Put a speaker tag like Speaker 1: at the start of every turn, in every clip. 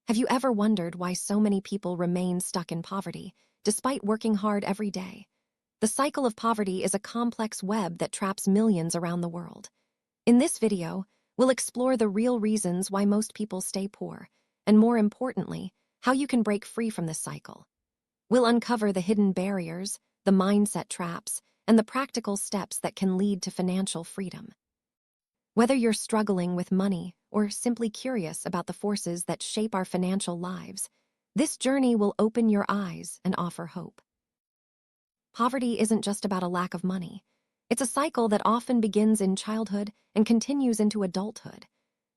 Speaker 1: Have you ever wondered why so many people remain stuck in poverty, despite working hard every day? The cycle of poverty is a complex web that traps millions around the world. In this video, we'll explore the real reasons why most people stay poor, and more importantly, how you can break free from this cycle. We'll uncover the hidden barriers, the mindset traps, and the practical steps that can lead to financial freedom. Whether you're struggling with money or simply curious about the forces that shape our financial lives, this journey will open your eyes and offer hope. Poverty isn't just about a lack of money. It's a cycle that often begins in childhood and continues into adulthood.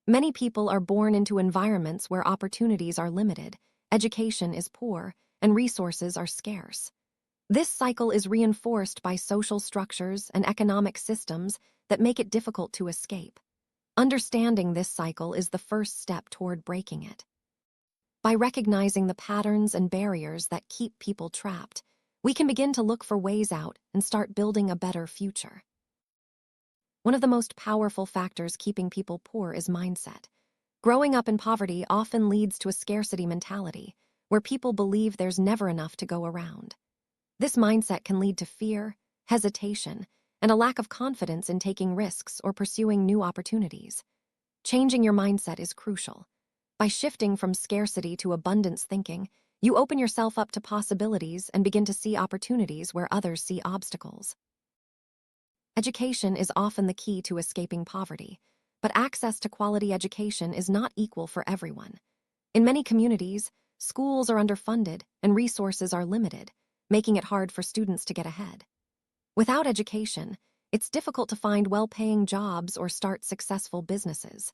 Speaker 1: Many people are born into environments where opportunities are limited, education is poor, and resources are scarce. This cycle is reinforced by social structures and economic systems that make it difficult to escape. Understanding this cycle is the first step toward breaking it. By recognizing the patterns and barriers that keep people trapped, we can begin to look for ways out and start building a better future. One of the most powerful factors keeping people poor is mindset. Growing up in poverty often leads to a scarcity mentality, where people believe there's never enough to go around. This mindset can lead to fear, hesitation, and a lack of confidence in taking risks or pursuing new opportunities. Changing your mindset is crucial. By shifting from scarcity to abundance thinking, you open yourself up to possibilities and begin to see opportunities where others see obstacles. Education is often the key to escaping poverty, but access to quality education is not equal for everyone. In many communities, schools are underfunded and resources are limited, making it hard for students to get ahead. Without education, it's difficult to find well-paying jobs or start successful businesses.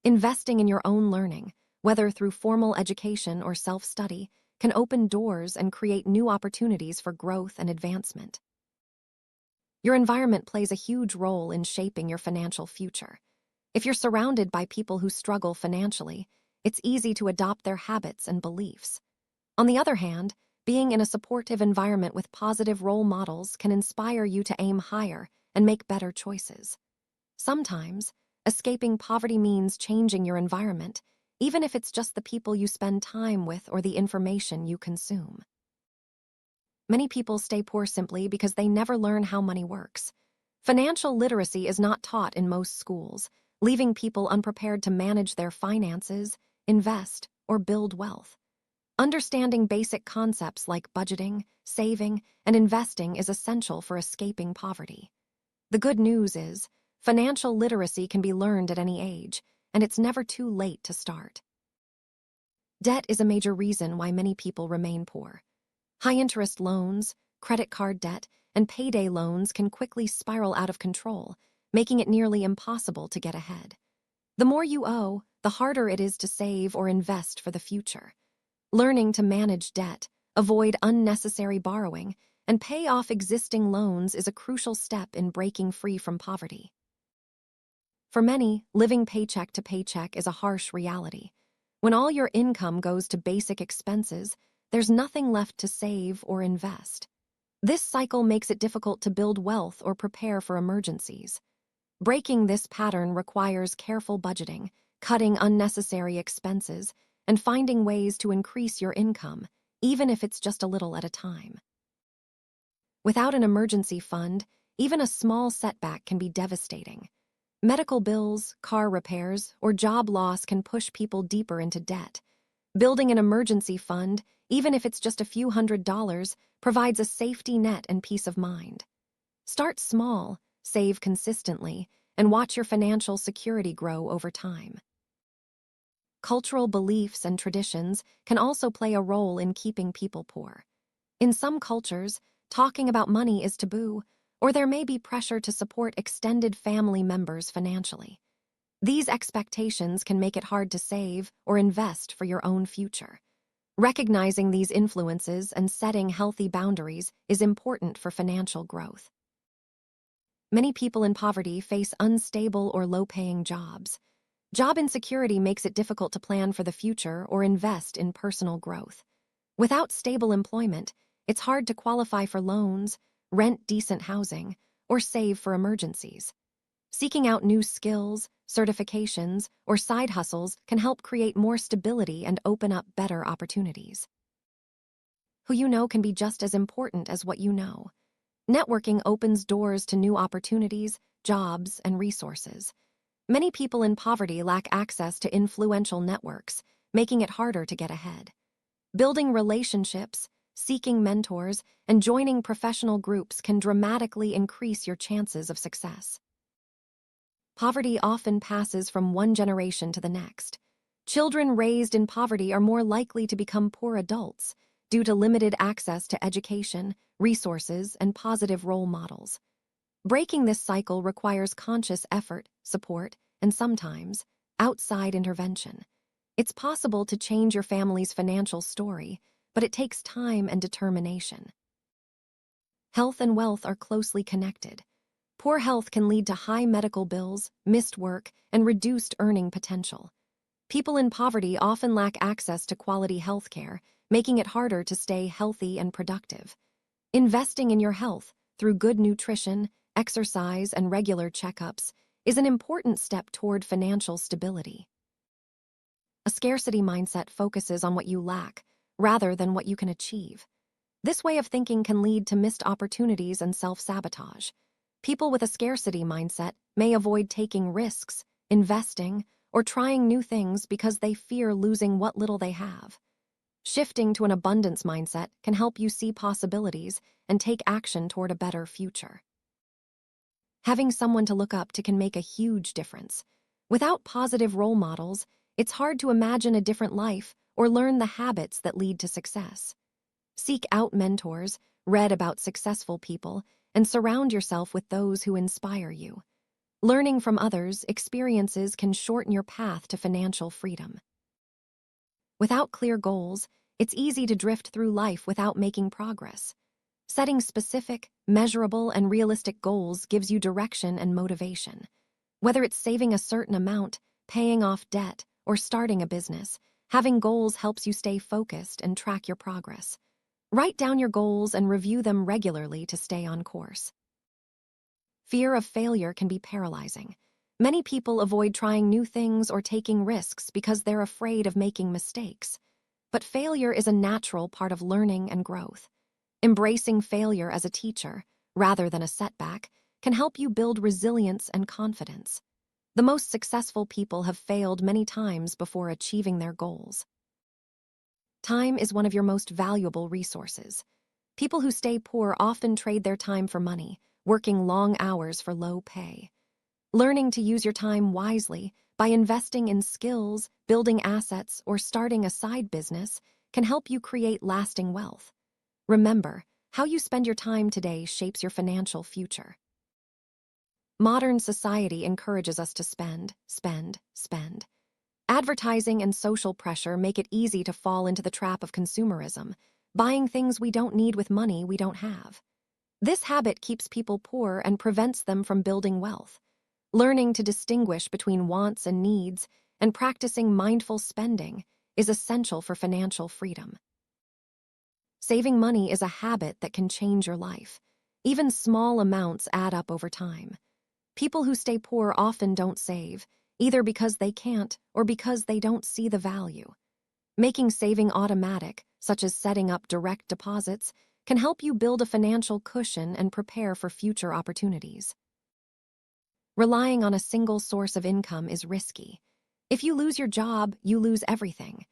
Speaker 1: Investing in your own learning, whether through formal education or self-study, can open doors and create new opportunities for growth and advancement. Your environment plays a huge role in shaping your financial future. If you're surrounded by people who struggle financially, it's easy to adopt their habits and beliefs. On the other hand, being in a supportive environment with positive role models can inspire you to aim higher and make better choices. Sometimes, escaping poverty means changing your environment, even if it's just the people you spend time with or the information you consume. Many people stay poor simply because they never learn how money works. Financial literacy is not taught in most schools, leaving people unprepared to manage their finances, invest, or build wealth. Understanding basic concepts like budgeting, saving, and investing is essential for escaping poverty. The good news is, financial literacy can be learned at any age, and it's never too late to start. Debt is a major reason why many people remain poor. High-interest loans, credit card debt, and payday loans can quickly spiral out of control, making it nearly impossible to get ahead. The more you owe, the harder it is to save or invest for the future. Learning to manage debt, avoid unnecessary borrowing, and pay off existing loans is a crucial step in breaking free from poverty. For many, living paycheck to paycheck is a harsh reality. When all your income goes to basic expenses, there's nothing left to save or invest. This cycle makes it difficult to build wealth or prepare for emergencies. Breaking this pattern requires careful budgeting, cutting unnecessary expenses, and finding ways to increase your income, even if it's just a little at a time. Without an emergency fund, even a small setback can be devastating. Medical bills, car repairs, or job loss can push people deeper into debt. Building an emergency fund, even if it's just a few $100s, provides a safety net and peace of mind. Start small, save consistently, and watch your financial security grow over time. Cultural beliefs and traditions can also play a role in keeping people poor. In some cultures, talking about money is taboo, or there may be pressure to support extended family members financially. These expectations can make it hard to save or invest for your own future. Recognizing these influences and setting healthy boundaries is important for financial growth. Many people in poverty face unstable or low-paying jobs. Job insecurity makes it difficult to plan for the future or invest in personal growth. Without stable employment, it's hard to qualify for loans, rent decent housing, or save for emergencies. Seeking out new skills, certifications, or side hustles can help create more stability and open up better opportunities. Who you know can be just as important as what you know. Networking opens doors to new opportunities, jobs, and resources. Many people in poverty lack access to influential networks, making it harder to get ahead. Building relationships, seeking mentors, and joining professional groups can dramatically increase your chances of success. Poverty often passes from one generation to the next. Children raised in poverty are more likely to become poor adults due to limited access to education, resources, and positive role models. Breaking this cycle requires conscious effort, support, and sometimes outside intervention. It's possible to change your family's financial story, but it takes time and determination. Health and wealth are closely connected. Poor health can lead to high medical bills, missed work, and reduced earning potential. People in poverty often lack access to quality health care, making it harder to stay healthy and productive. Investing in your health through good nutrition, exercise, and regular checkups is an important step toward financial stability. A scarcity mindset focuses on what you lack rather than what you can achieve. This way of thinking can lead to missed opportunities and self-sabotage. People with a scarcity mindset may avoid taking risks, investing, or trying new things because they fear losing what little they have. Shifting to an abundance mindset can help you see possibilities and take action toward a better future. Having someone to look up to can make a huge difference. Without positive role models, it's hard to imagine a different life or learn the habits that lead to success. Seek out mentors, read about successful people, and surround yourself with those who inspire you. Learning from others' experiences can shorten your path to financial freedom. Without clear goals, it's easy to drift through life without making progress. Setting specific, measurable, and realistic goals gives you direction and motivation. Whether it's saving a certain amount, paying off debt, or starting a business, having goals helps you stay focused and track your progress. Write down your goals and review them regularly to stay on course. Fear of failure can be paralyzing. Many people avoid trying new things or taking risks because they're afraid of making mistakes. But failure is a natural part of learning and growth. Embracing failure as a teacher, rather than a setback, can help you build resilience and confidence. The most successful people have failed many times before achieving their goals. Time is one of your most valuable resources. People who stay poor often trade their time for money, working long hours for low pay. Learning to use your time wisely by investing in skills, building assets, or starting a side business can help you create lasting wealth. Remember, how you spend your time today shapes your financial future. Modern society encourages us to spend, spend, spend. Advertising and social pressure make it easy to fall into the trap of consumerism, buying things we don't need with money we don't have. This habit keeps people poor and prevents them from building wealth. Learning to distinguish between wants and needs and practicing mindful spending is essential for financial freedom. Saving money is a habit that can change your life. Even small amounts add up over time. People who stay poor often don't save, either because they can't or because they don't see the value. Making saving automatic, such as setting up direct deposits, can help you build a financial cushion and prepare for future opportunities. Relying on a single source of income is risky. If you lose your job, you lose everything.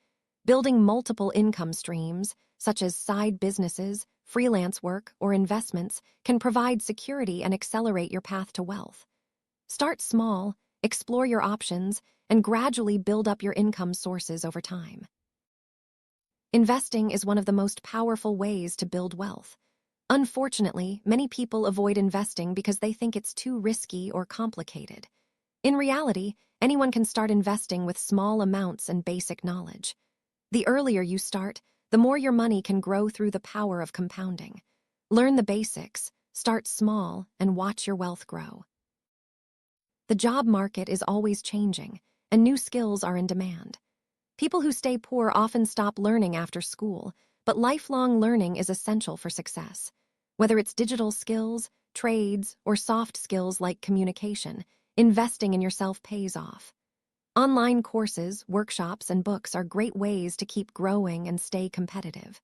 Speaker 1: Building multiple income streams, such as side businesses, freelance work, or investments, can provide security and accelerate your path to wealth. Start small, explore your options, and gradually build up your income sources over time. Investing is one of the most powerful ways to build wealth. Unfortunately, many people avoid investing because they think it's too risky or complicated. In reality, anyone can start investing with small amounts and basic knowledge. The earlier you start, the more your money can grow through the power of compounding. Learn the basics, start small, and watch your wealth grow. The job market is always changing, and new skills are in demand. People who stay poor often stop learning after school, but lifelong learning is essential for success. Whether it's digital skills, trades, or soft skills like communication, investing in yourself pays off. Online courses, workshops, and books are great ways to keep growing and stay competitive.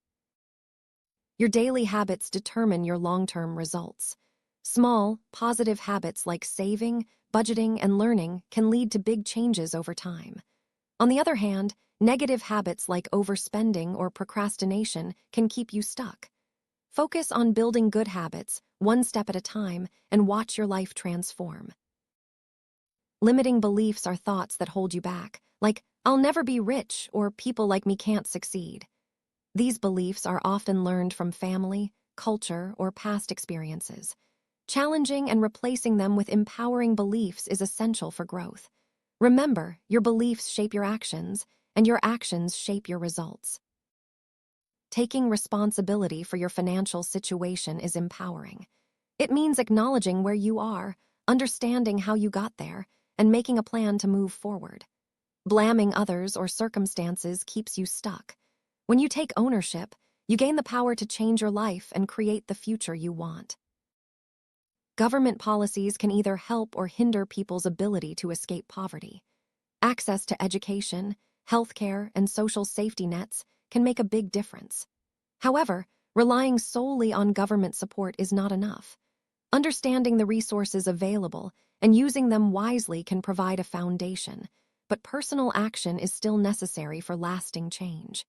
Speaker 1: Your daily habits determine your long-term results. Small, positive habits like saving, budgeting, and learning can lead to big changes over time. On the other hand, negative habits like overspending or procrastination can keep you stuck. Focus on building good habits, one step at a time, and watch your life transform. Limiting beliefs are thoughts that hold you back, like, "I'll never be rich," or "people like me can't succeed." These beliefs are often learned from family, culture, or past experiences. Challenging and replacing them with empowering beliefs is essential for growth. Remember, your beliefs shape your actions, and your actions shape your results. Taking responsibility for your financial situation is empowering. It means acknowledging where you are, understanding how you got there, and making a plan to move forward. Blaming others or circumstances keeps you stuck. When you take ownership, you gain the power to change your life and create the future you want. Government policies can either help or hinder people's ability to escape poverty. Access to education, healthcare, and social safety nets can make a big difference. However, relying solely on government support is not enough. Understanding the resources available and using them wisely can provide a foundation, but personal action is still necessary for lasting change.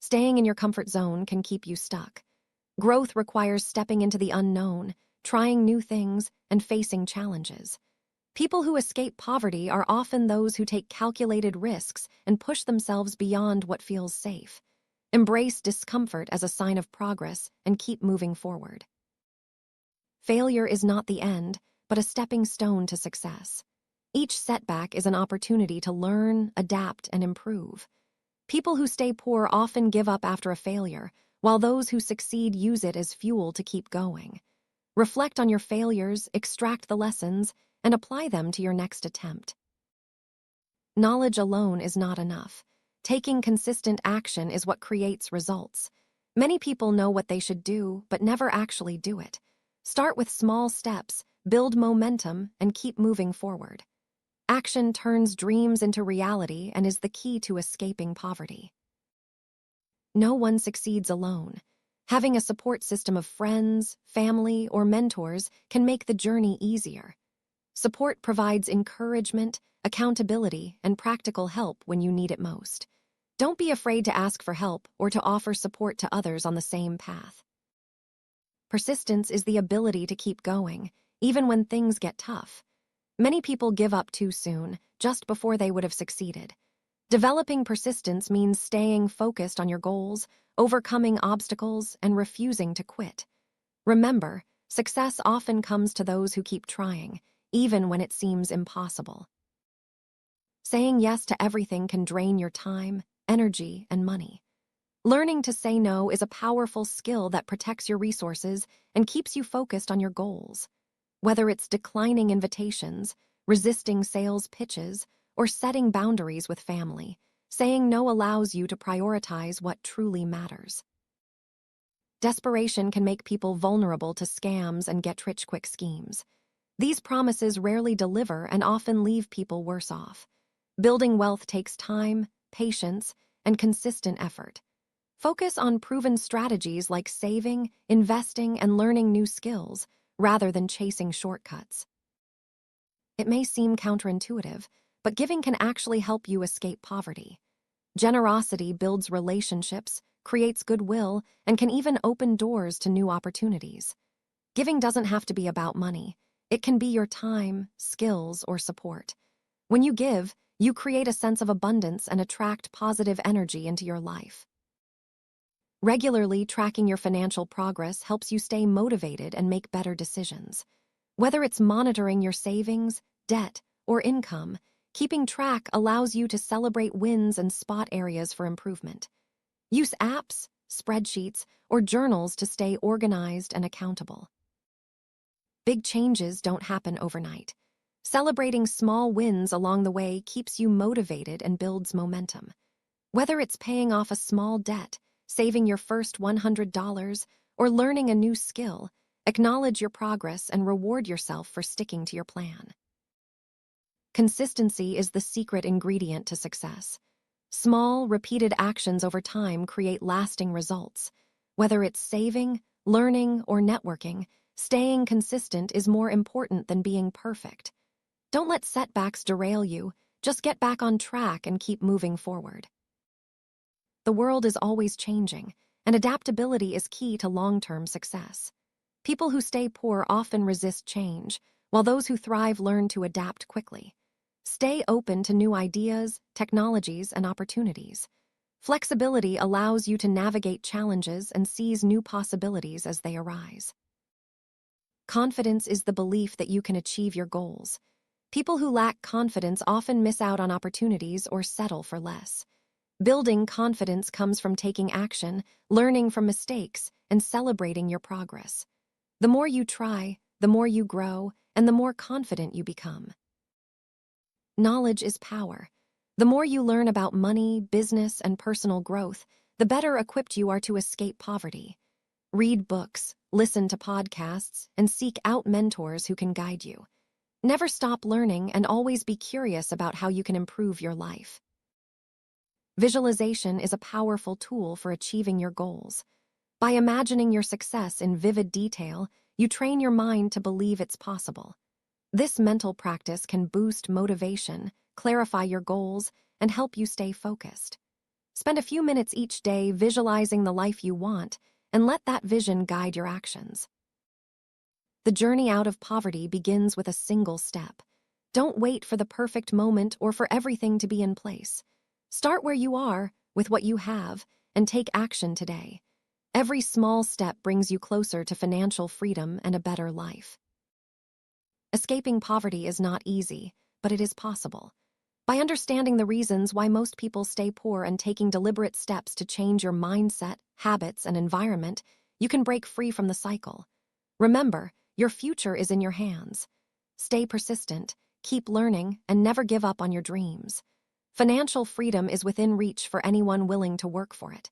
Speaker 1: Staying in your comfort zone can keep you stuck. Growth requires stepping into the unknown, trying new things, and facing challenges. People who escape poverty are often those who take calculated risks and push themselves beyond what feels safe. Embrace discomfort as a sign of progress and keep moving forward. Failure is not the end, but a stepping stone to success. Each setback is an opportunity to learn, adapt, and improve. People who stay poor often give up after a failure, while those who succeed use it as fuel to keep going. Reflect on your failures, extract the lessons, and apply them to your next attempt. Knowledge alone is not enough. Taking consistent action is what creates results. Many people know what they should do, but never actually do it. Start with small steps, build momentum, and keep moving forward. Action turns dreams into reality and is the key to escaping poverty. No one succeeds alone. Having a support system of friends, family, or mentors can make the journey easier. Support provides encouragement, accountability, and practical help when you need it most. Don't be afraid to ask for help or to offer support to others on the same path. Persistence is the ability to keep going, even when things get tough. Many people give up too soon, just before they would have succeeded. Developing persistence means staying focused on your goals, overcoming obstacles, and refusing to quit. Remember, success often comes to those who keep trying, even when it seems impossible. Saying yes to everything can drain your time, energy, and money. Learning to say no is a powerful skill that protects your resources and keeps you focused on your goals. Whether it's declining invitations, resisting sales pitches, or setting boundaries with family, saying no allows you to prioritize what truly matters. Desperation can make people vulnerable to scams and get-rich-quick schemes. These promises rarely deliver and often leave people worse off. Building wealth takes time, patience, and consistent effort. Focus on proven strategies like saving, investing, and learning new skills, rather than chasing shortcuts. It may seem counterintuitive, but giving can actually help you escape poverty. Generosity builds relationships, creates goodwill, and can even open doors to new opportunities. Giving doesn't have to be about money. It can be your time, skills, or support. When you give, you create a sense of abundance and attract positive energy into your life. Regularly tracking your financial progress helps you stay motivated and make better decisions. Whether it's monitoring your savings, debt, or income, keeping track allows you to celebrate wins and spot areas for improvement. Use apps, spreadsheets, or journals to stay organized and accountable. Big changes don't happen overnight. Celebrating small wins along the way keeps you motivated and builds momentum. Whether it's paying off a small debt, saving your first $100, or learning a new skill, acknowledge your progress and reward yourself for sticking to your plan. Consistency is the secret ingredient to success. Small, repeated actions over time create lasting results. Whether it's saving, learning, or networking, staying consistent is more important than being perfect. Don't let setbacks derail you. Just get back on track and keep moving forward. The world is always changing, and adaptability is key to long-term success. People who stay poor often resist change, while those who thrive learn to adapt quickly. Stay open to new ideas, technologies, and opportunities. Flexibility allows you to navigate challenges and seize new possibilities as they arise. Confidence is the belief that you can achieve your goals. People who lack confidence often miss out on opportunities or settle for less. Building confidence comes from taking action, learning from mistakes, and celebrating your progress. The more you try, the more you grow, and the more confident you become. Knowledge is power. The more you learn about money, business, and personal growth, the better equipped you are to escape poverty. Read books, listen to podcasts, and seek out mentors who can guide you. Never stop learning and always be curious about how you can improve your life. Visualization is a powerful tool for achieving your goals. By imagining your success in vivid detail, you train your mind to believe it's possible. This mental practice can boost motivation, clarify your goals, and help you stay focused. Spend a few minutes each day visualizing the life you want, and let that vision guide your actions. The journey out of poverty begins with a single step. Don't wait for the perfect moment or for everything to be in place. Start where you are, with what you have, and take action today. Every small step brings you closer to financial freedom and a better life. Escaping poverty is not easy, but it is possible. By understanding the reasons why most people stay poor and taking deliberate steps to change your mindset, habits, and environment, you can break free from the cycle. Remember, your future is in your hands. Stay persistent, keep learning, and never give up on your dreams. Financial freedom is within reach for anyone willing to work for it.